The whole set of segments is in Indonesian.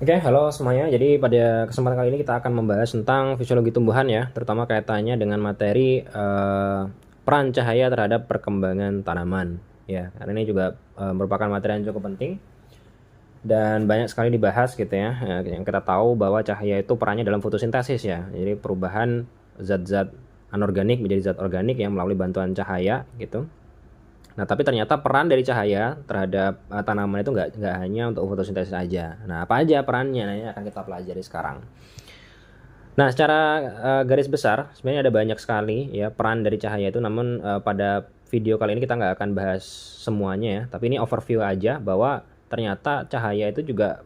Oke, halo semuanya. Jadi pada kesempatan kali ini kita akan membahas tentang fisiologi tumbuhan ya, terutama kaitannya dengan materi peran cahaya terhadap perkembangan tanaman. Ya, karena ini juga merupakan materi yang cukup penting dan banyak sekali dibahas gitu ya. Yang kita tahu bahwa cahaya itu perannya dalam fotosintesis ya. Jadi perubahan zat-zat anorganik menjadi zat organik yang melalui bantuan cahaya gitu. Nah, tapi ternyata peran dari cahaya terhadap tanaman itu nggak hanya untuk fotosintesis aja. Nah, apa aja perannya? Nah, ini akan kita pelajari sekarang. Nah, secara garis besar sebenarnya ada banyak sekali ya peran dari cahaya itu. Namun pada video kali ini kita nggak akan bahas semuanya ya. Tapi ini overview aja bahwa ternyata cahaya itu juga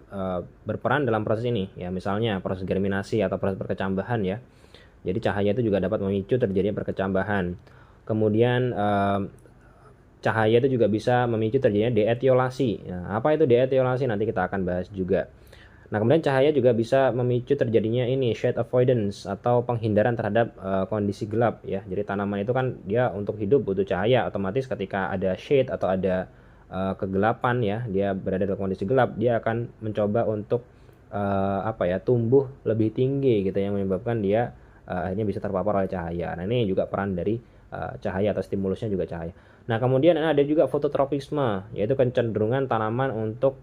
berperan dalam proses ini ya. Misalnya proses germinasi atau proses perkecambahan ya. Jadi cahaya itu juga dapat memicu terjadinya perkecambahan. Kemudian cahaya itu juga bisa memicu terjadinya deetiolasi. Nah, apa itu deetiolasi? Nanti kita akan bahas juga. Nah, kemudian cahaya juga bisa memicu terjadinya ini shade avoidance atau penghindaran terhadap kondisi gelap ya. Jadi tanaman itu kan dia untuk hidup butuh cahaya, otomatis ketika ada shade atau ada kegelapan ya, dia berada dalam kondisi gelap, dia akan mencoba untuk tumbuh lebih tinggi gitu yang menyebabkan dia akhirnya bisa terpapar oleh cahaya. Nah, ini juga peran dari cahaya atau stimulusnya juga cahaya. Nah, kemudian ada juga fototropisme, yaitu kecenderungan tanaman untuk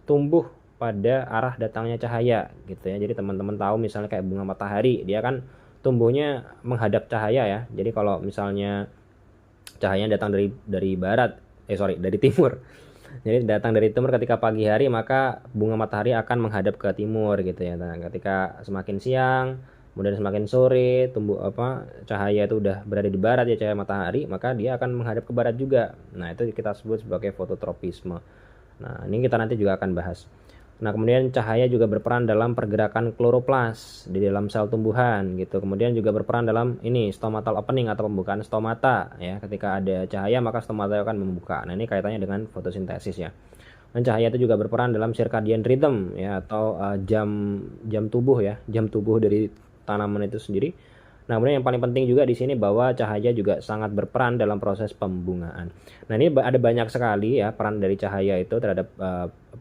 tumbuh pada arah datangnya cahaya gitu ya. Jadi teman-teman tahu misalnya kayak bunga matahari, dia kan tumbuhnya menghadap cahaya ya. Jadi kalau misalnya cahayanya datang dari barat, dari timur. Jadi datang dari timur ketika pagi hari, maka bunga matahari akan menghadap ke timur gitu ya. Nah, ketika semakin siang, kemudian semakin sore, cahaya itu udah berada di barat ya, cahaya matahari, maka dia akan menghadap ke barat juga. Nah, itu kita sebut sebagai fototropisme. Nah, ini kita nanti juga akan bahas. Nah, kemudian cahaya juga berperan dalam pergerakan kloroplas di dalam sel tumbuhan gitu. Kemudian juga berperan dalam ini stomatal opening atau pembukaan stomata ya. Ketika ada cahaya maka stomata akan membuka. Nah, ini kaitannya dengan fotosintesis ya. Dan cahaya itu juga berperan dalam circadian rhythm ya atau jam jam tubuh ya, jam tubuh dari tanaman itu sendiri. Nah, kemudian yang paling penting juga di sini bahwa cahaya juga sangat berperan dalam proses pembungaan. Nah, ini ada banyak sekali ya peran dari cahaya itu terhadap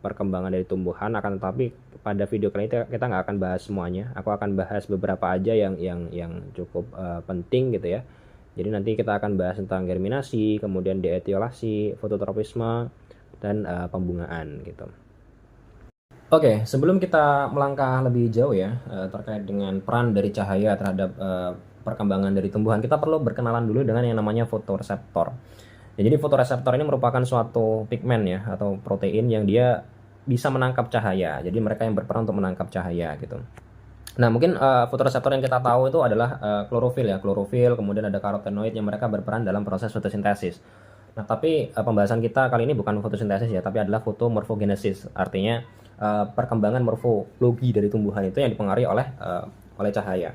perkembangan dari tumbuhan. Akan tetapi pada video kali ini kita nggak akan bahas semuanya. Aku akan bahas beberapa aja yang cukup penting gitu ya. Jadi nanti kita akan bahas tentang germinasi, kemudian deetiolasi, fototropisme, dan pembungaan gitu. Oke, sebelum kita melangkah lebih jauh ya terkait dengan peran dari cahaya terhadap perkembangan dari tumbuhan, kita perlu berkenalan dulu dengan yang namanya fotoreseptor. Ya, jadi fotoreseptor ini merupakan suatu pigmen ya atau protein yang dia bisa menangkap cahaya. Jadi mereka yang berperan untuk menangkap cahaya gitu. Nah, mungkin fotoreseptor yang kita tahu itu adalah klorofil ya, klorofil, kemudian ada karotenoid yang mereka berperan dalam proses fotosintesis. Nah, tapi pembahasan kita kali ini bukan fotosintesis ya, tapi adalah fotomorfogenesis. Artinya perkembangan morfologi dari tumbuhan itu yang dipengaruhi oleh cahaya.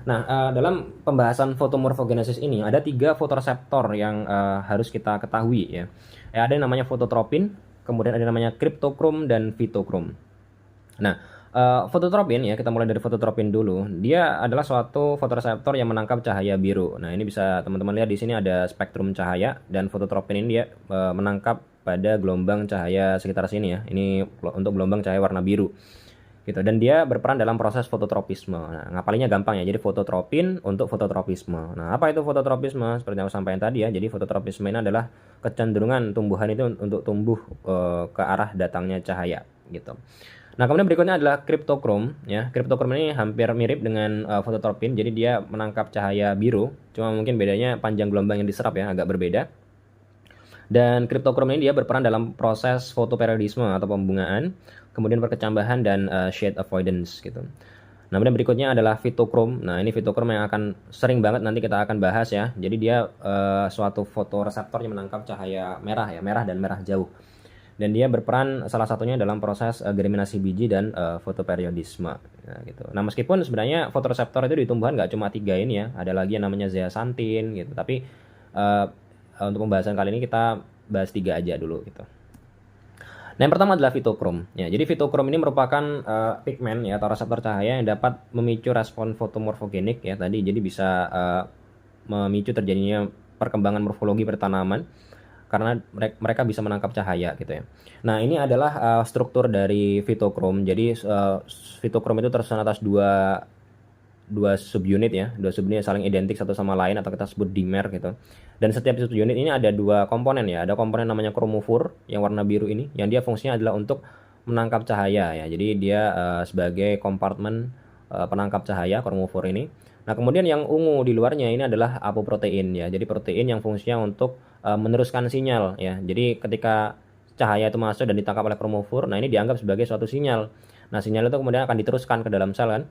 Nah, dalam pembahasan fotomorfogenesis ini ada 3 fotoreseptor yang harus kita ketahui ya. Ada yang namanya fototropin, kemudian ada yang namanya kriptokrom dan fitokrom. Nah, fototropin ya, kita mulai dari fototropin dulu. Dia adalah suatu fotoreseptor yang menangkap cahaya biru. Nah, ini bisa teman-teman lihat di sini ada spektrum cahaya dan fototropin ini dia menangkap pada gelombang cahaya sekitar sini ya. Ini untuk gelombang cahaya warna biru. Gitu, dan dia berperan dalam proses fototropisme. Nah, ngapalinya gampang ya. Jadi fototropin untuk fototropisme. Nah, apa itu fototropisme? Seperti yang aku sampaikan tadi ya. Jadi fototropisme ini adalah kecenderungan tumbuhan itu untuk tumbuh ke arah datangnya cahaya gitu. Nah, kemudian berikutnya adalah kriptokrom ya. Kriptokrom ini hampir mirip dengan fototropin. Jadi dia menangkap cahaya biru, cuma mungkin bedanya panjang gelombang yang diserap ya agak berbeda. Dan kriptokrom ini dia berperan dalam proses fotoperiodisme atau pembungaan, kemudian perkecambahan dan shade avoidance gitu. Nah, kemudian berikutnya adalah fitokrom. Nah, ini fitokrom yang akan sering banget nanti kita akan bahas ya. Jadi dia suatu fotoreseptor yang menangkap cahaya merah ya, merah dan merah jauh. Dan dia berperan salah satunya dalam proses germinasi biji dan fotoperiodisme. Nah, gitu. Nah, meskipun sebenarnya fotoreseptor itu di tumbuhan nggak cuma 3 ini ya, ada lagi yang namanya zeaxanthin gitu. Tapi untuk pembahasan kali ini kita bahas 3 aja dulu gitu. Nah, yang pertama adalah fitokrom. Ya, jadi fitokrom ini merupakan pigmen ya atau reseptor cahaya yang dapat memicu respon fotomorfogenik ya tadi. Jadi bisa memicu terjadinya perkembangan morfologi pada tanaman. karena mereka bisa menangkap cahaya gitu ya. Nah, ini adalah struktur dari fitokrom. Jadi fitokrom itu tersusun atas dua subunit ya, dua subunit saling identik satu sama lain atau kita sebut dimer gitu. Dan setiap subunit ini ada dua komponen ya. Ada komponen namanya kromofor yang warna biru ini, yang dia fungsinya adalah untuk menangkap cahaya ya. Jadi dia sebagai kompartemen penangkap cahaya kromofor ini. Nah, kemudian yang ungu di luarnya ini adalah apoprotein ya. Jadi protein yang fungsinya untuk meneruskan sinyal ya. Jadi ketika cahaya itu masuk dan ditangkap oleh kromofor, nah ini dianggap sebagai suatu sinyal. Nah, sinyal itu kemudian akan diteruskan ke dalam sel kan,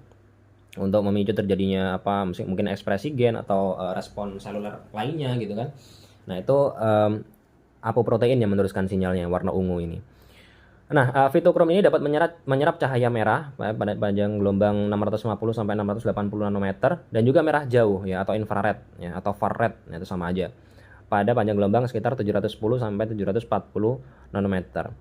untuk memicu terjadinya apa, mungkin ekspresi gen atau respon seluler lainnya gitu kan. Nah, itu apoprotein yang meneruskan sinyalnya warna ungu ini. Nah, fitokrom ini dapat menyerap cahaya merah pada panjang gelombang 650 sampai 680 nanometer dan juga merah jauh ya atau infrared ya atau far red ya, itu sama aja. Pada panjang gelombang sekitar 710 sampai 740 nanometer.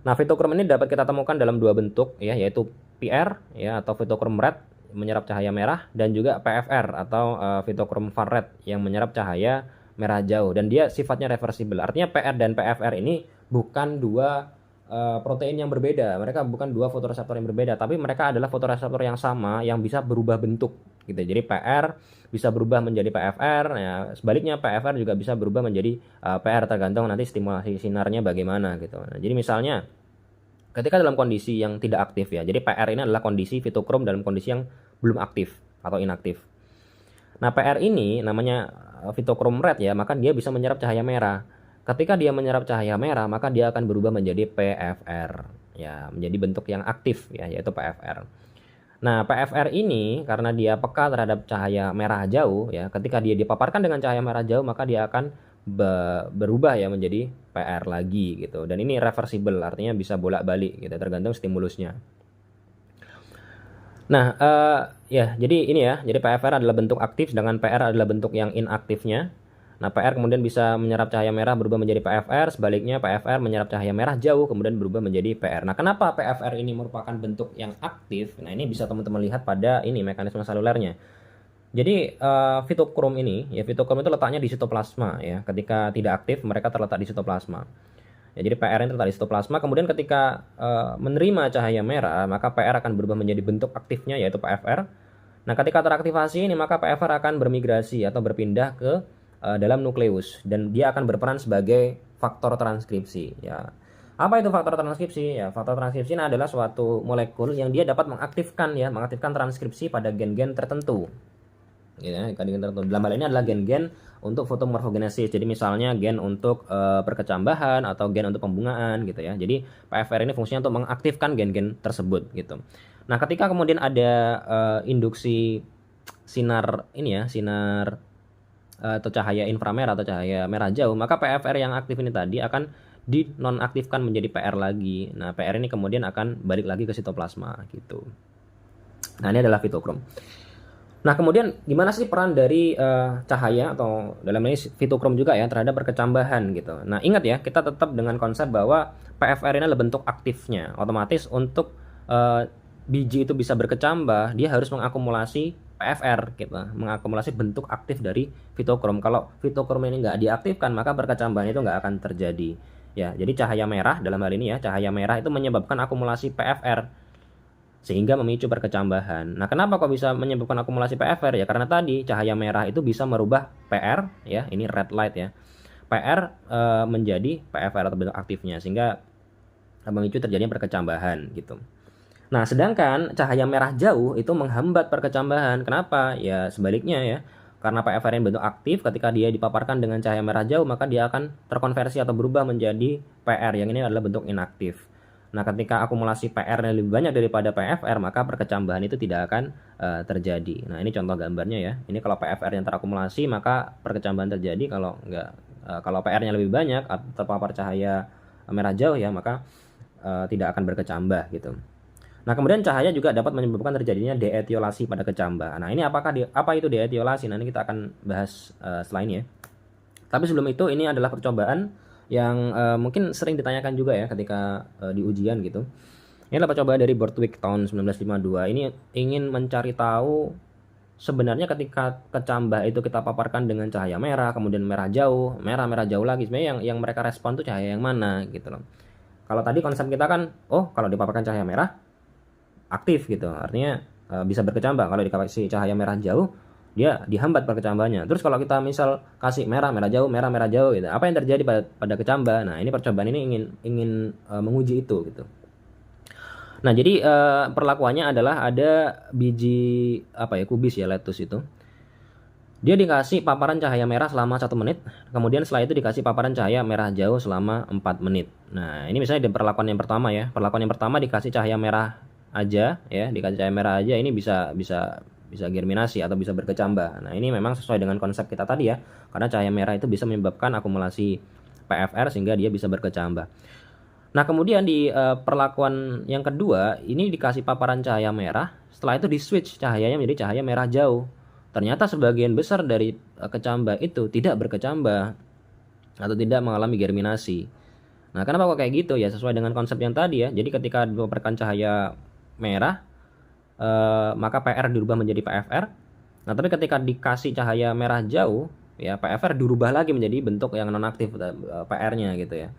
Nah, fitokrom ini dapat kita temukan dalam dua bentuk ya, yaitu PR ya atau fitokrom red menyerap cahaya merah dan juga PFR atau fitokrom far red yang menyerap cahaya merah jauh, dan dia sifatnya reversibel. Artinya PR dan PFR ini bukan dua protein yang berbeda, mereka bukan dua fotoreseptor yang berbeda, tapi mereka adalah fotoreseptor yang sama yang bisa berubah bentuk gitu. Jadi PR bisa berubah menjadi PFR ya, sebaliknya PFR juga bisa berubah menjadi PR, tergantung nanti stimulasi sinarnya bagaimana gitu. Nah, jadi misalnya ketika dalam kondisi yang tidak aktif ya, jadi PR ini adalah kondisi fitokrom dalam kondisi yang belum aktif atau inaktif. Nah, PR ini namanya fitokrom red ya, maka dia bisa menyerap cahaya merah. Ketika dia menyerap cahaya merah, maka dia akan berubah menjadi PFR ya, menjadi bentuk yang aktif ya, yaitu PFR. Nah, PFR ini karena dia peka terhadap cahaya merah jauh ya, ketika dia dipaparkan dengan cahaya merah jauh, maka dia akan berubah ya menjadi PR lagi gitu. Dan ini reversible, artinya bisa bolak-balik gitu, tergantung stimulusnya. Nah, ya jadi ini ya, jadi PFR adalah bentuk aktif, sedangkan PR adalah bentuk yang inaktifnya. Nah, PR kemudian bisa menyerap cahaya merah berubah menjadi PFR, sebaliknya PFR menyerap cahaya merah jauh kemudian berubah menjadi PR. Nah, kenapa PFR ini merupakan bentuk yang aktif? Nah, ini bisa teman-teman lihat pada ini mekanisme selulernya. Jadi fitokrom ini, ya fitokrom itu letaknya di sitoplasma ya. Ketika tidak aktif, mereka terletak di sitoplasma. Ya, jadi PR ini terletak di sitoplasma, kemudian ketika menerima cahaya merah, maka PR akan berubah menjadi bentuk aktifnya yaitu PFR. Nah, ketika teraktivasi ini, maka PFR akan bermigrasi atau berpindah ke dalam nukleus dan dia akan berperan sebagai faktor transkripsi ya. Apa itu faktor transkripsi? Ya, faktor transkripsi adalah suatu molekul yang dia dapat mengaktifkan transkripsi pada gen-gen tertentu. Ya, gen tertentu. Dalam hal ini adalah gen-gen untuk fotomorfogenesis. Jadi misalnya gen untuk perkecambahan atau gen untuk pembungaan gitu ya. Jadi PFR ini fungsinya untuk mengaktifkan gen-gen tersebut gitu. Nah, ketika kemudian ada induksi sinar ini ya, sinar atau cahaya inframerah atau cahaya merah jauh, maka PFR yang aktif ini tadi akan dinonaktifkan menjadi PR lagi. Nah, PR ini kemudian akan balik lagi ke sitoplasma gitu. Nah, ini adalah fitokrom. Nah, kemudian gimana sih peran dari cahaya atau dalam ini fitokrom juga ya terhadap perkecambahan gitu. Nah, ingat ya, kita tetap dengan konsep bahwa PFR ini adalah bentuk aktifnya. Otomatis untuk biji itu bisa berkecambah, dia harus mengakumulasi PFR gitu, mengakumulasi bentuk aktif dari fitokrom. Kalau fitokrom ini nggak diaktifkan, maka perkecambahan itu nggak akan terjadi. Ya, jadi cahaya merah dalam hal ini ya, cahaya merah itu menyebabkan akumulasi PFR sehingga memicu perkecambahan. Nah, kenapa kok bisa menyebabkan akumulasi PFR ya? Karena tadi cahaya merah itu bisa merubah PR ya, ini red light ya, PR menjadi PFR atau bentuk aktifnya sehingga memicu terjadinya perkecambahan gitu. Nah, sedangkan cahaya merah jauh itu menghambat perkecambahan. Kenapa? Ya sebaliknya ya. Karena PFR yang bentuk aktif, ketika dia dipaparkan dengan cahaya merah jauh, maka dia akan terkonversi atau berubah menjadi PR. Yang ini adalah bentuk inaktif. Nah, ketika akumulasi PR lebih banyak daripada PFR, maka perkecambahan itu tidak akan terjadi. Nah, ini contoh gambarnya ya. Ini kalau PFR yang terakumulasi, maka perkecambahan terjadi. Kalau enggak, kalau PR-nya lebih banyak atau terpapar cahaya merah jauh ya, maka tidak akan berkecambah gitu. Nah, kemudian cahaya juga dapat menyebabkan terjadinya deetiolasi pada kecambah. Nah, ini apa itu deetiolasi? Nah, ini kita akan bahas setelah ini ya. Tapi sebelum itu, ini adalah percobaan yang mungkin sering ditanyakan juga ya ketika di ujian gitu. Ini adalah percobaan dari Borthwick tahun 1952. Ini ingin mencari tahu sebenarnya ketika kecambah itu kita paparkan dengan cahaya merah, kemudian merah jauh, merah jauh lagi, sebenarnya yang mereka respon tuh cahaya yang mana gitu loh. Kalau tadi konsep kita kan, oh kalau dipaparkan cahaya merah aktif gitu, artinya bisa berkecambah. Kalau dikasih cahaya merah jauh, dia dihambat perkecambahannya. Terus kalau kita misal kasih merah jauh, merah jauh gitu, apa yang terjadi pada kecambah? Nah, ini percobaan ini ingin menguji itu gitu. Nah, jadi perlakuannya adalah ada biji kubis ya, lettuce itu. Dia dikasih paparan cahaya merah selama 1 menit, kemudian setelah itu dikasih paparan cahaya merah jauh selama 4 menit. Nah, ini misalnya di perlakuan yang pertama ya. Perlakuan yang pertama dikasih cahaya merah aja ya, dikasih cahaya merah aja, ini bisa germinasi atau bisa berkecambah. Nah, ini memang sesuai dengan konsep kita tadi ya. Karena cahaya merah itu bisa menyebabkan akumulasi PFR sehingga dia bisa berkecambah. Nah, kemudian di perlakuan yang kedua, ini dikasih paparan cahaya merah, setelah itu di switch cahayanya menjadi cahaya merah jauh. Ternyata sebagian besar dari kecambah itu tidak berkecambah atau tidak mengalami germinasi. Nah, kenapa kok kayak gitu ya? Sesuai dengan konsep yang tadi ya. Jadi ketika dipaparkan cahaya merah, maka PR dirubah menjadi PFR. Nah, tapi ketika dikasih cahaya merah jauh, ya PFR dirubah lagi menjadi bentuk yang nonaktif PR-nya gitu ya.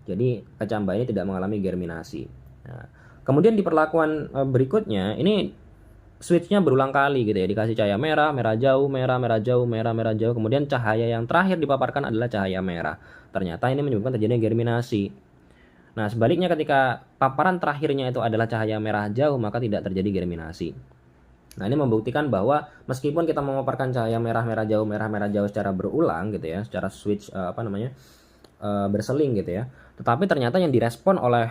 Jadi kecambah ini tidak mengalami germinasi. Nah, kemudian di perlakuan berikutnya ini switch-nya berulang kali gitu ya, dikasih cahaya merah jauh, merah jauh, merah jauh, kemudian cahaya yang terakhir dipaparkan adalah cahaya merah. Ternyata ini menyebabkan terjadinya germinasi. Nah, sebaliknya ketika paparan terakhirnya itu adalah cahaya merah jauh, maka tidak terjadi germinasi. Nah, ini membuktikan bahwa meskipun kita memaparkan cahaya merah jauh secara berulang gitu ya, secara switch berseling gitu ya, tetapi ternyata yang direspon oleh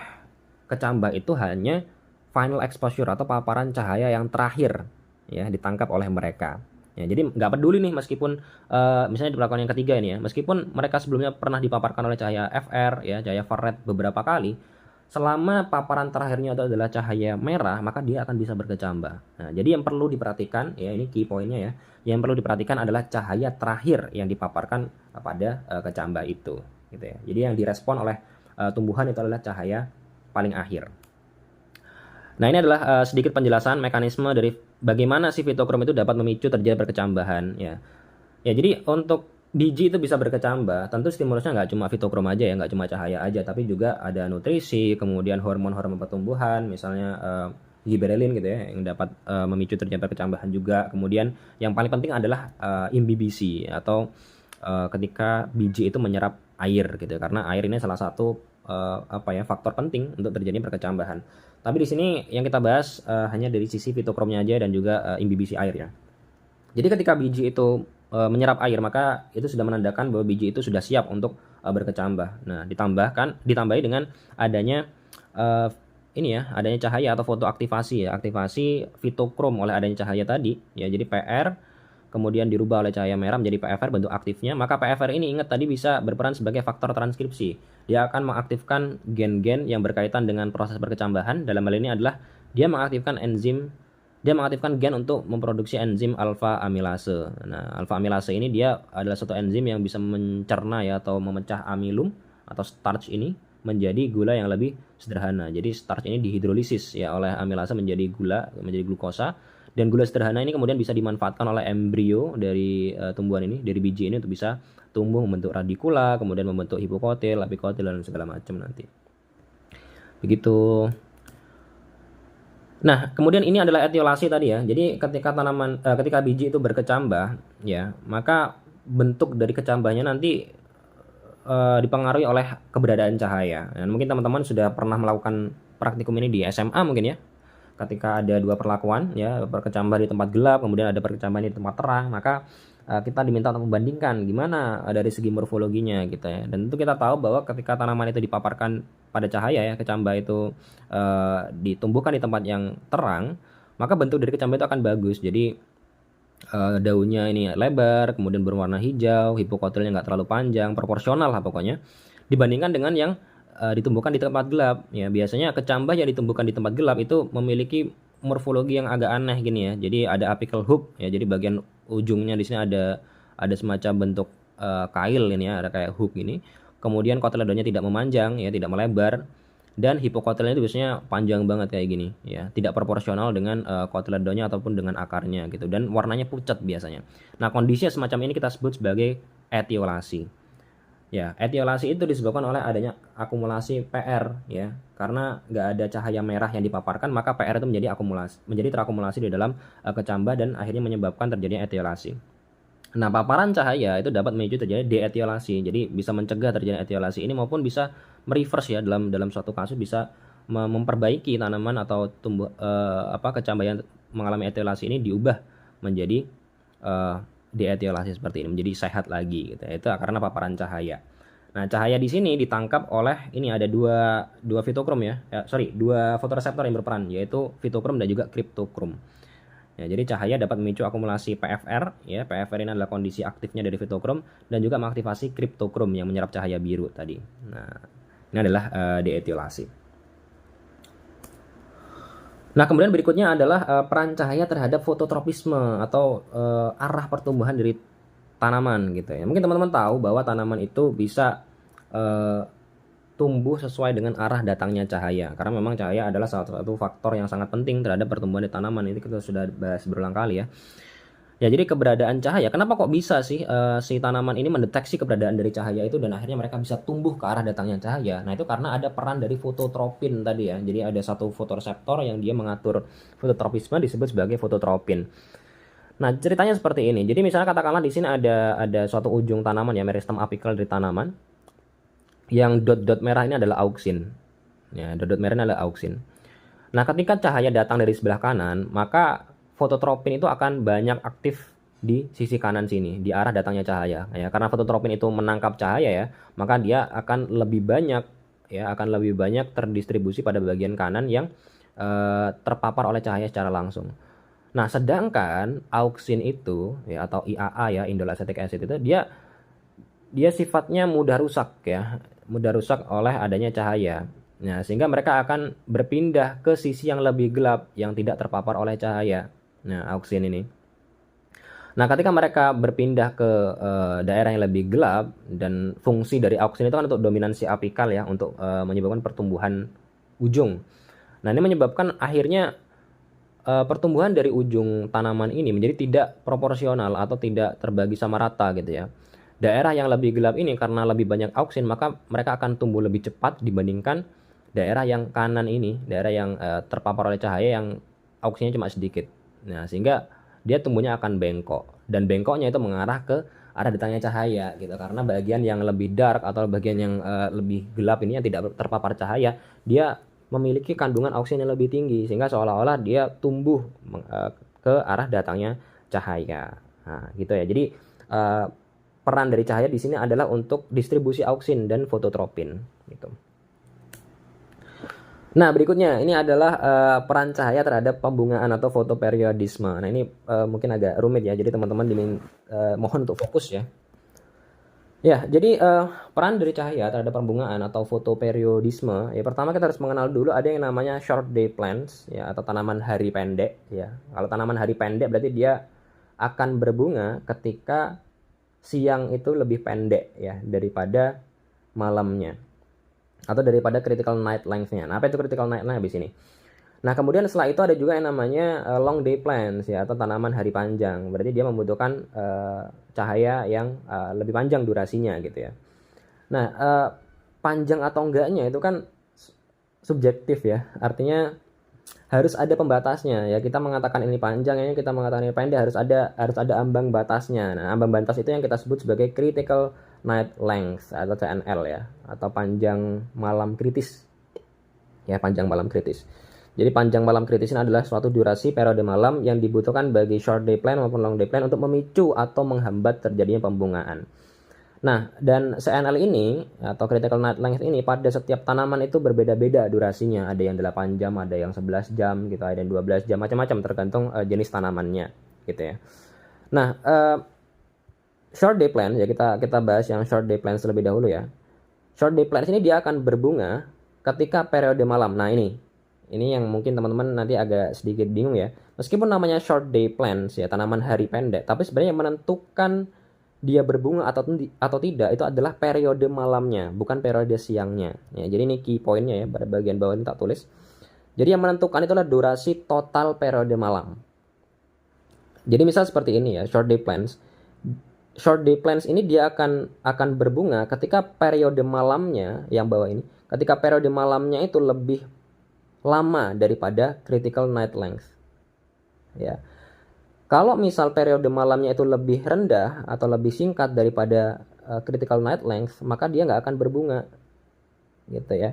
kecambah itu hanya final exposure atau paparan cahaya yang terakhir ya, ditangkap oleh mereka. Ya, jadi nggak peduli nih meskipun misalnya di perlakuan yang ketiga ini ya, meskipun mereka sebelumnya pernah dipaparkan oleh cahaya FR ya, cahaya far red beberapa kali, selama paparan terakhirnya itu adalah cahaya merah, maka dia akan bisa berkecambah. Nah, jadi yang perlu diperhatikan ya, ini key pointnya ya, yang perlu diperhatikan adalah cahaya terakhir yang dipaparkan pada kecambah itu gitu ya. Jadi yang direspon oleh tumbuhan itu adalah cahaya paling akhir. Nah, ini adalah sedikit penjelasan mekanisme dari bagaimana si fitokrom itu dapat memicu terjadi perkecambahan ya. Ya, jadi untuk biji itu bisa berkecambah, tentu stimulusnya nggak cuma fitokrom aja ya, nggak cuma cahaya aja, tapi juga ada nutrisi, kemudian hormon-hormon pertumbuhan, misalnya giberellin gitu ya, yang dapat memicu terjadi perkecambahan juga. Kemudian yang paling penting adalah imbibisi atau ketika biji itu menyerap air gitu, karena air ini salah satu faktor penting untuk terjadi perkecambahan. Tapi di sini yang kita bahas hanya dari sisi fitokromnya aja dan juga imbibisi air ya. Jadi ketika biji itu menyerap air, maka itu sudah menandakan bahwa biji itu sudah siap untuk berkecambah. Nah, ditambahi dengan adanya adanya cahaya atau fotoaktivasi ya, aktivasi fitokrom oleh adanya cahaya tadi ya. Jadi PR kemudian dirubah oleh cahaya merah menjadi PFR bentuk aktifnya, maka PFR ini ingat tadi bisa berperan sebagai faktor transkripsi. Dia akan mengaktifkan gen-gen yang berkaitan dengan proses berkecambahan. Dalam hal ini adalah dia mengaktifkan gen untuk memproduksi enzim alfa amilase. Nah, alfa amilase ini dia adalah suatu enzim yang bisa mencerna ya atau memecah amilum atau starch ini menjadi gula yang lebih sederhana. Jadi starch ini dihidrolisis ya oleh amilase menjadi glukosa. Dan gula sederhana ini kemudian bisa dimanfaatkan oleh embrio dari tumbuhan ini, dari biji ini untuk bisa tumbuh membentuk radikula, kemudian membentuk hipokotil, apikotil, dan segala macam nanti. Begitu. Nah, kemudian ini adalah etiolasi tadi ya. Jadi ketika biji itu berkecambah, ya, maka bentuk dari kecambahnya nanti dipengaruhi oleh keberadaan cahaya. Dan mungkin teman-teman sudah pernah melakukan praktikum ini di SMA mungkin ya. Ketika ada dua perlakuan ya, berkecambah di tempat gelap, kemudian ada berkecambah di tempat terang, maka kita diminta untuk membandingkan gimana dari segi morfologinya gitu ya. Dan tentu kita tahu bahwa ketika tanaman itu dipaparkan pada cahaya ya, kecambah itu ditumbuhkan di tempat yang terang, maka bentuk dari kecambah itu akan bagus. Jadi daunnya ini lebar, kemudian berwarna hijau, hipokotilnya nggak terlalu panjang, proporsional lah pokoknya, dibandingkan dengan yang ditumbuhkan di tempat gelap ya. Biasanya kecambah yang ditumbuhkan di tempat gelap itu memiliki morfologi yang agak aneh gini ya. Jadi ada apical hook ya, jadi bagian ujungnya di sini ada semacam bentuk kail ini ya, ada kayak hook ini. Kemudian kotyledonnya tidak memanjang ya, tidak melebar. dan hipokotilnya itu biasanya panjang banget kayak gini ya, tidak proporsional dengan kotiledonya ataupun dengan akarnya gitu, dan warnanya pucat biasanya. Nah, kondisinya semacam ini kita sebut sebagai etiolasi. Ya, etiolasi itu disebabkan oleh adanya akumulasi PR ya. Karena nggak ada cahaya merah yang dipaparkan, maka PR itu menjadi terakumulasi di dalam kecambah dan akhirnya menyebabkan terjadinya etiolasi. Nah, paparan cahaya itu dapat memicu terjadi deetiolasi. Jadi bisa mencegah terjadinya etiolasi ini maupun bisa mereverse ya, dalam suatu kasus bisa memperbaiki tanaman atau kecambah yang mengalami etiolasi ini diubah menjadi deetiolasi seperti ini, menjadi sehat lagi gitu. Itu karena paparan cahaya. Nah, cahaya di sini ditangkap oleh ini ada dua fitokrom ya. Dua fotoreseptor yang berperan, yaitu fitokrom dan juga kriptokrom. Ya, jadi cahaya dapat memicu akumulasi PFR ya. PFR ini adalah kondisi aktifnya dari fitokrom dan juga mengaktifasi kriptokrom yang menyerap cahaya biru tadi. Nah, ini adalah deetiolasi. Nah, kemudian berikutnya adalah peran cahaya terhadap fototropisme atau arah pertumbuhan dari tanaman gitu ya. Mungkin teman-teman tahu bahwa tanaman itu bisa tumbuh sesuai dengan arah datangnya cahaya, karena memang cahaya adalah salah satu faktor yang sangat penting terhadap pertumbuhan di tanaman. Ini kita sudah bahas berulang kali ya. Ya, jadi keberadaan cahaya, kenapa kok bisa sih si tanaman ini mendeteksi keberadaan dari cahaya itu dan akhirnya mereka bisa tumbuh ke arah datangnya cahaya? Nah, itu karena ada peran dari fototropin tadi ya. Jadi ada satu fotoreseptor yang dia mengatur fototropisme, disebut sebagai fototropin. Nah, ceritanya seperti ini. Jadi misalnya katakanlah di sini ada suatu ujung tanaman ya, meristem apikal dari tanaman. Yang dot-dot merah ini adalah auksin. Ya, dot-dot merah ini adalah auksin. Nah, ketika cahaya datang dari sebelah kanan, maka fototropin itu akan banyak aktif di sisi kanan sini, di arah datangnya cahaya. Ya, karena fototropin itu menangkap cahaya ya, maka dia akan lebih banyak terdistribusi pada bagian kanan yang terpapar oleh cahaya secara langsung. Nah, sedangkan auksin itu ya, atau IAA ya, indole acetic acid itu dia sifatnya mudah rusak ya, mudah rusak oleh adanya cahaya. Nah, sehingga mereka akan berpindah ke sisi yang lebih gelap yang tidak terpapar oleh cahaya. Nah, auksin ini. Nah, ketika mereka berpindah ke daerah yang lebih gelap, dan fungsi dari auksin itu kan untuk dominansi apikal ya, untuk menyebabkan pertumbuhan ujung. Nah, ini menyebabkan akhirnya pertumbuhan dari ujung tanaman ini menjadi tidak proporsional atau tidak terbagi sama rata gitu ya. Daerah yang lebih gelap ini karena lebih banyak auksin, maka mereka akan tumbuh lebih cepat dibandingkan daerah yang kanan ini, daerah yang terpapar oleh cahaya yang auksinnya cuma sedikit. Nah, sehingga dia tumbuhnya akan bengkok, dan bengkoknya itu mengarah ke arah datangnya cahaya gitu. Karena bagian yang lebih dark atau bagian yang lebih gelap ini yang tidak terpapar cahaya, dia memiliki kandungan auksin yang lebih tinggi, sehingga seolah-olah dia tumbuh ke arah datangnya cahaya. Nah, gitu ya. Jadi peran dari cahaya di sini adalah untuk distribusi auksin dan fototropin gitu. Nah, berikutnya ini adalah peran cahaya terhadap pembungaan atau fotoperiodisme. Nah, ini mungkin agak rumit ya, jadi teman-teman mohon untuk fokus ya. Ya, jadi peran dari cahaya terhadap pembungaan atau fotoperiodisme, ya pertama kita harus mengenal dulu ada yang namanya short day plants ya, atau tanaman hari pendek ya. Kalau tanaman hari pendek berarti dia akan berbunga ketika siang itu lebih pendek ya daripada malamnya, atau daripada critical night length-nya. Nah, apa itu critical night length di sini? Nah, kemudian setelah itu ada juga yang namanya long day plants ya, atau tanaman hari panjang. Berarti dia membutuhkan cahaya yang lebih panjang durasinya gitu ya. Nah, panjang atau enggaknya itu kan subjektif ya. Artinya harus ada pembatasnya ya. Kita mengatakan ini panjang, ya kita mengatakan ini pendek, harus ada ambang batasnya. Nah, ambang batas itu yang kita sebut sebagai critical night length atau CNL ya, atau panjang malam kritis. Ya, panjang malam kritis. Jadi panjang malam kritis ini adalah suatu durasi periode malam yang dibutuhkan bagi short day plant maupun long day plant untuk memicu atau menghambat terjadinya pembungaan. Nah, dan CNL ini atau critical night length ini pada setiap tanaman itu berbeda-beda durasinya. Ada yang 8 jam, ada yang 11 jam gitu, ada yang 12 jam, macam-macam tergantung jenis tanamannya gitu ya. Nah, short day plant ya, kita bahas yang short day plant terlebih dahulu ya. Short day plant ini dia akan berbunga ketika periode malam. Nah, ini yang mungkin teman-teman nanti agak sedikit bingung ya. Meskipun namanya short day plants ya, tanaman hari pendek, tapi sebenarnya yang menentukan dia berbunga atau tidak itu adalah periode malamnya, bukan periode siangnya. Ya, jadi ini key pointnya ya, pada bagian bawah ini tak tulis. Jadi yang menentukan itulah durasi total periode malam. Jadi misal seperti ini ya, short day plants. Short day plants ini dia akan berbunga ketika periode malamnya yang bawah ini, ketika periode malamnya itu lebih lama daripada critical night length. Ya. Kalau misal periode malamnya itu lebih rendah atau lebih singkat daripada critical night length, maka dia nggak akan berbunga, gitu ya.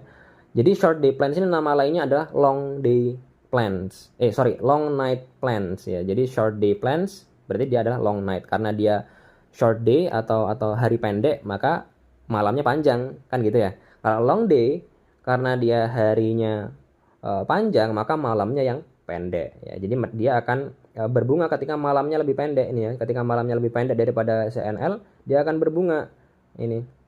Jadi short day plants ini nama lainnya adalah long day plants. Long night plants ya. Jadi short day plants berarti dia adalah long night karena dia short day atau hari pendek, maka malamnya panjang, kan gitu ya. Kalau long day karena dia harinya panjang, maka malamnya yang pendek ya. Jadi dia akan berbunga ketika malamnya lebih pendek ini ya. Ketika malamnya lebih pendek daripada CNL, dia akan berbunga ini.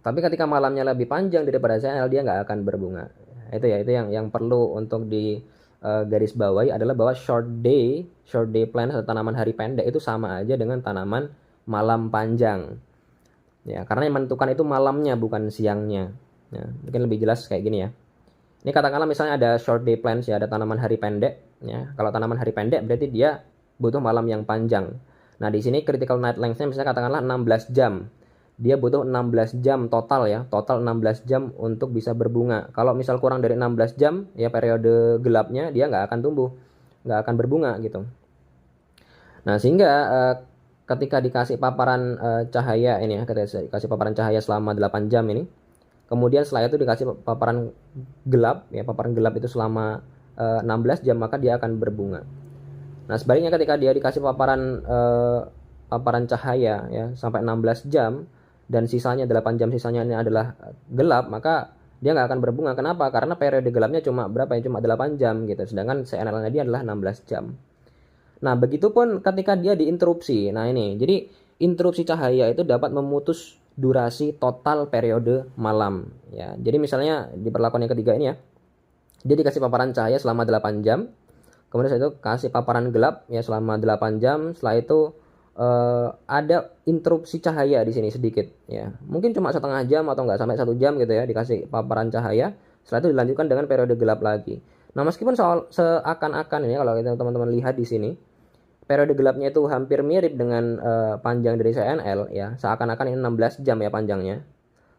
Tapi ketika malamnya lebih panjang daripada CNL, dia nggak akan berbunga. Itu ya, itu yang perlu untuk di garis bawahi adalah bahwa short day plant atau tanaman hari pendek itu sama aja dengan tanaman malam panjang. Ya, karena yang menentukan itu malamnya bukan siangnya. Ya, mungkin lebih jelas kayak gini ya. Ini katakanlah misalnya ada short day plants ya, ada tanaman hari pendek ya. Kalau tanaman hari pendek berarti dia butuh malam yang panjang. Nah, di sini critical night length-nya misalnya katakanlah 16 jam. Dia butuh 16 jam total ya, total 16 jam untuk bisa berbunga. Kalau misal kurang dari 16 jam ya periode gelapnya, dia nggak akan tumbuh, nggak akan berbunga gitu. Nah, sehingga ketika dikasih paparan cahaya ini ya, ketika dikasih paparan cahaya selama 8 jam ini, kemudian setelah itu dikasih paparan gelap ya, paparan gelap itu selama 16 jam, maka dia akan berbunga. Nah, sebaliknya ketika dia dikasih paparan cahaya ya sampai 16 jam dan sisanya 8 jam sisanya ini adalah gelap, maka dia nggak akan berbunga. Kenapa? Karena periode gelapnya cuma berapa ya? Cuma 8 jam gitu. Sedangkan CNL-nya dia adalah 16 jam. Nah, begitupun ketika dia diinterupsi. Nah, ini. Jadi interupsi cahaya itu dapat memutus durasi total periode malam ya. Jadi misalnya di perlakuan yang ketiga ini ya. Dia dikasih paparan cahaya selama 8 jam. Kemudian setelah itu kasih paparan gelap ya selama 8 jam. Setelah itu ada interupsi cahaya di sini sedikit ya. Mungkin cuma setengah jam atau nggak sampai 1 jam gitu ya, dikasih paparan cahaya. Setelah itu dilanjutkan dengan periode gelap lagi. Nah, meskipun seakan-akan ini kalau kita teman-teman lihat di sini periode gelapnya itu hampir mirip dengan panjang dari CNL ya, seakan-akan ini 16 jam ya panjangnya.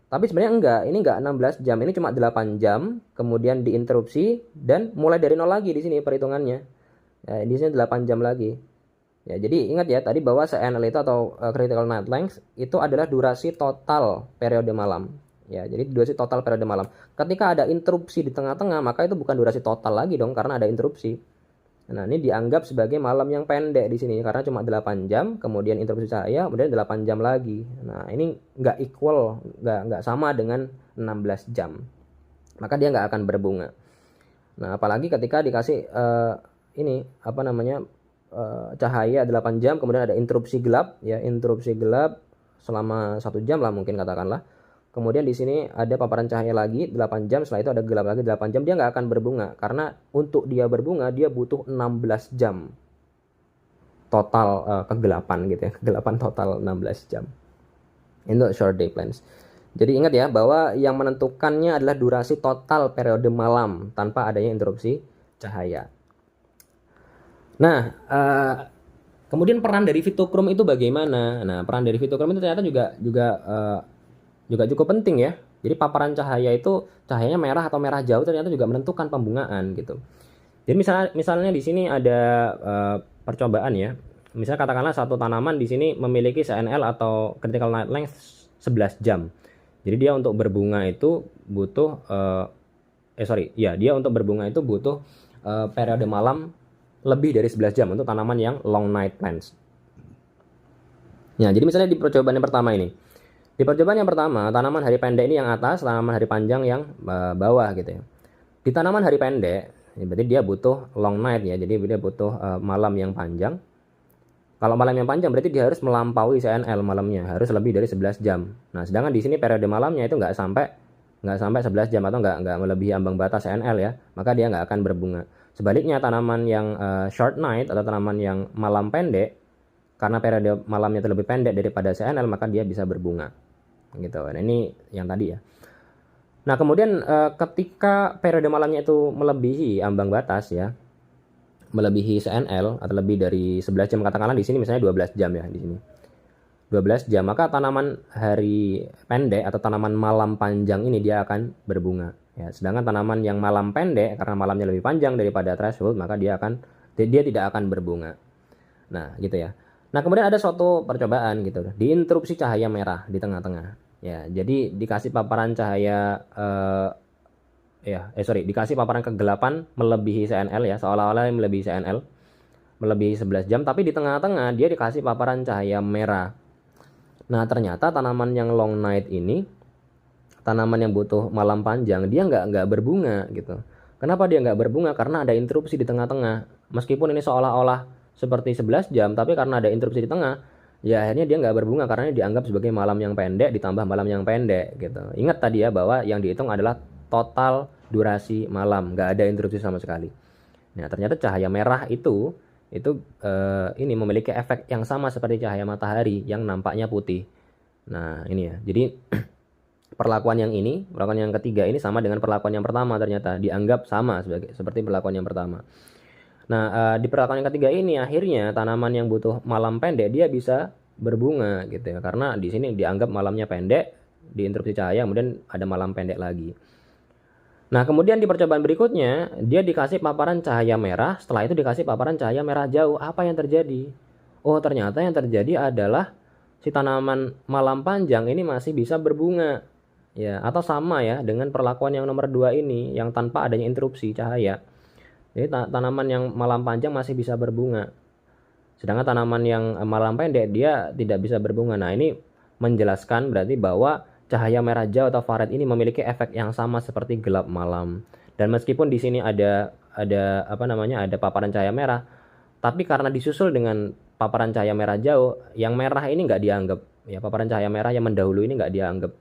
Tapi sebenarnya enggak, ini enggak 16 jam, ini cuma 8 jam, kemudian diinterupsi dan mulai dari nol lagi di sini perhitungannya. Ya, di sini 8 jam lagi. Ya, jadi ingat ya tadi bahwa CNL itu atau critical night length itu adalah durasi total periode malam. Ya, jadi durasi total periode malam. Ketika ada interupsi di tengah-tengah, maka itu bukan durasi total lagi dong karena ada interupsi. Nah, ini dianggap sebagai malam yang pendek di sini karena cuma 8 jam, kemudian interupsi cahaya, kemudian 8 jam lagi. Nah, ini nggak equal, nggak sama dengan 16 jam. Maka dia nggak akan berbunga. Nah, apalagi ketika dikasih cahaya 8 jam, kemudian ada interupsi gelap ya, interupsi gelap selama 1 jam lah mungkin katakanlah. Kemudian di sini ada paparan cahaya lagi 8 jam, setelah itu ada gelap lagi 8 jam, dia nggak akan berbunga karena untuk dia berbunga dia butuh 16 jam total kegelapan gitu ya, kegelapan total 16 jam. Itu short day plants. Jadi ingat ya bahwa yang menentukannya adalah durasi total periode malam tanpa adanya interupsi cahaya. Nah, kemudian peran dari fitokrom itu bagaimana? Nah, peran dari fitokrom itu ternyata juga cukup penting ya. Jadi paparan cahaya itu cahayanya merah atau merah jauh ternyata juga menentukan pembungaan gitu. Jadi misalnya di sini ada percobaan ya. Misalnya katakanlah satu tanaman di sini memiliki CNL atau critical night length 11 jam. Jadi dia untuk berbunga itu butuh dia untuk berbunga itu butuh periode malam lebih dari 11 jam untuk tanaman yang long night plants. Nah, jadi misalnya di percobaan yang pertama ini. Di percobaan yang pertama, tanaman hari pendek ini yang atas, tanaman hari panjang yang bawah gitu ya. Di tanaman hari pendek, ya berarti dia butuh long night ya, jadi dia butuh malam yang panjang. Kalau malam yang panjang berarti dia harus melampaui CNL malamnya, harus lebih dari 11 jam. Nah, sedangkan di sini periode malamnya itu nggak sampai 11 jam atau nggak melebihi ambang batas CNL ya, maka dia nggak akan berbunga. Sebaliknya tanaman yang short night atau tanaman yang malam pendek karena periode malamnya itu lebih pendek daripada CNL, maka dia bisa berbunga gitu. Nah ini yang tadi ya. Nah kemudian ketika periode malamnya itu melebihi ambang batas ya, melebihi CNL atau lebih dari 11 jam, katakanlah di sini misalnya 12 jam ya, di sini 12 jam, maka tanaman hari pendek atau tanaman malam panjang ini dia akan berbunga ya. Sedangkan tanaman yang malam pendek karena malamnya lebih panjang daripada threshold, maka dia tidak akan berbunga. Nah gitu ya. Nah kemudian ada suatu percobaan gitu, diinterupsi cahaya merah di tengah-tengah ya. Jadi dikasih paparan cahaya dikasih paparan kegelapan melebihi CNL ya, seolah-olah melebihi CNL, melebihi 11 jam, tapi di tengah-tengah dia dikasih paparan cahaya merah. Nah ternyata tanaman yang long night ini, tanaman yang butuh malam panjang, dia nggak berbunga gitu. Kenapa dia nggak berbunga? Karena ada interupsi di tengah-tengah. Meskipun ini seolah-olah seperti 11 jam, tapi karena ada interupsi di tengah, ya akhirnya dia nggak berbunga karena dianggap sebagai malam yang pendek ditambah malam yang pendek gitu. Ingat tadi ya bahwa yang dihitung adalah total durasi malam, nggak ada interupsi sama sekali. Nah ternyata cahaya merah itu ini memiliki efek yang sama seperti cahaya matahari yang nampaknya putih. Nah ini ya, jadi perlakuan yang ketiga ini sama dengan perlakuan yang pertama, ternyata dianggap sama seperti perlakuan yang pertama. Nah di perlakuan yang ketiga ini akhirnya tanaman yang butuh malam pendek dia bisa berbunga gitu ya, karena di sini dianggap malamnya pendek, diinterupsi cahaya, kemudian ada malam pendek lagi. Nah kemudian di percobaan berikutnya dia dikasih paparan cahaya merah, setelah itu dikasih paparan cahaya merah jauh. Apa yang terjadi? Oh ternyata yang terjadi adalah si tanaman malam panjang ini masih bisa berbunga ya, atau sama ya dengan perlakuan yang nomor 2 ini yang tanpa adanya interupsi cahaya. Jadi tanaman yang malam panjang masih bisa berbunga, sedangkan tanaman yang malam pendek dia tidak bisa berbunga. Nah ini menjelaskan berarti bahwa cahaya merah jauh atau far red ini memiliki efek yang sama seperti gelap malam. Dan meskipun di sini ada paparan cahaya merah, tapi karena disusul dengan paparan cahaya merah jauh, yang merah ini nggak dianggap ya, paparan cahaya merah yang mendahului ini nggak dianggap.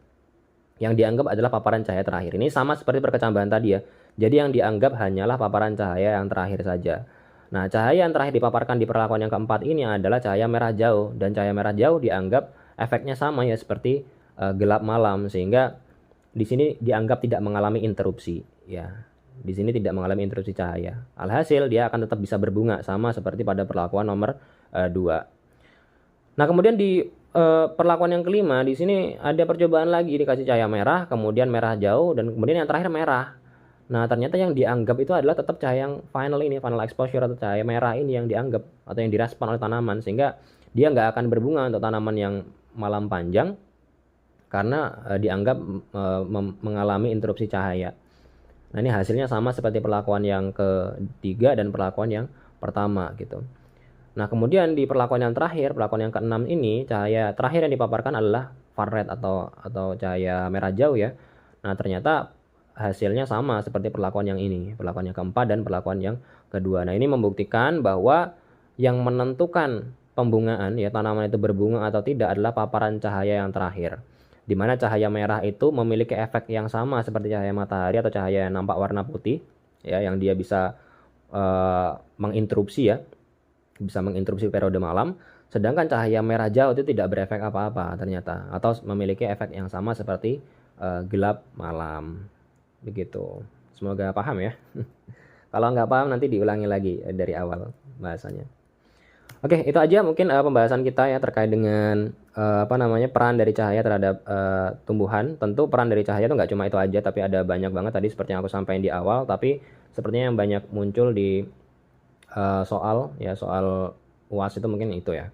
Yang dianggap adalah paparan cahaya terakhir. Ini sama seperti perkecambahan tadi ya. Jadi yang dianggap hanyalah paparan cahaya yang terakhir saja. Nah cahaya yang terakhir dipaparkan di perlakuan yang keempat ini adalah cahaya merah jauh, dan cahaya merah jauh dianggap efeknya sama ya seperti gelap malam, sehingga di sini dianggap tidak mengalami interupsi ya. Di sini tidak mengalami interupsi cahaya. Alhasil dia akan tetap bisa berbunga sama seperti pada perlakuan nomor 2. Nah, kemudian di perlakuan yang kelima di sini ada percobaan lagi, dikasih cahaya merah, kemudian merah jauh, dan kemudian yang terakhir merah. Nah, ternyata yang dianggap itu adalah tetap cahaya yang final exposure atau cahaya merah ini yang dianggap atau yang direspon oleh tanaman, sehingga dia nggak akan berbunga untuk tanaman yang malam panjang karena dianggap mengalami interupsi cahaya. Nah ini hasilnya sama seperti perlakuan yang ketiga dan perlakuan yang pertama gitu. Nah kemudian di perlakuan yang terakhir, perlakuan yang keenam ini, cahaya terakhir yang dipaparkan adalah far red atau cahaya merah jauh ya. Nah ternyata hasilnya sama seperti perlakuan yang ini, perlakuan yang keempat dan perlakuan yang kedua. Nah ini membuktikan bahwa yang menentukan pembungaan ya, tanaman itu berbunga atau tidak, adalah paparan cahaya yang terakhir, di mana cahaya merah itu memiliki efek yang sama seperti cahaya matahari atau cahaya yang nampak warna putih ya, yang dia bisa menginterupsi ya, bisa menginterupsi periode malam. Sedangkan cahaya merah jauh itu tidak berefek apa-apa ternyata, atau memiliki efek yang sama seperti gelap malam begitu. Semoga paham ya. Kalau nggak paham nanti diulangi lagi dari awal bahasanya. Oke, itu aja mungkin pembahasan kita ya terkait dengan peran dari cahaya terhadap tumbuhan. Tentu peran dari cahaya itu nggak cuma itu aja, tapi ada banyak banget tadi seperti yang aku sampaikan di awal. Tapi sepertinya yang banyak muncul di soal UAS itu mungkin itu ya.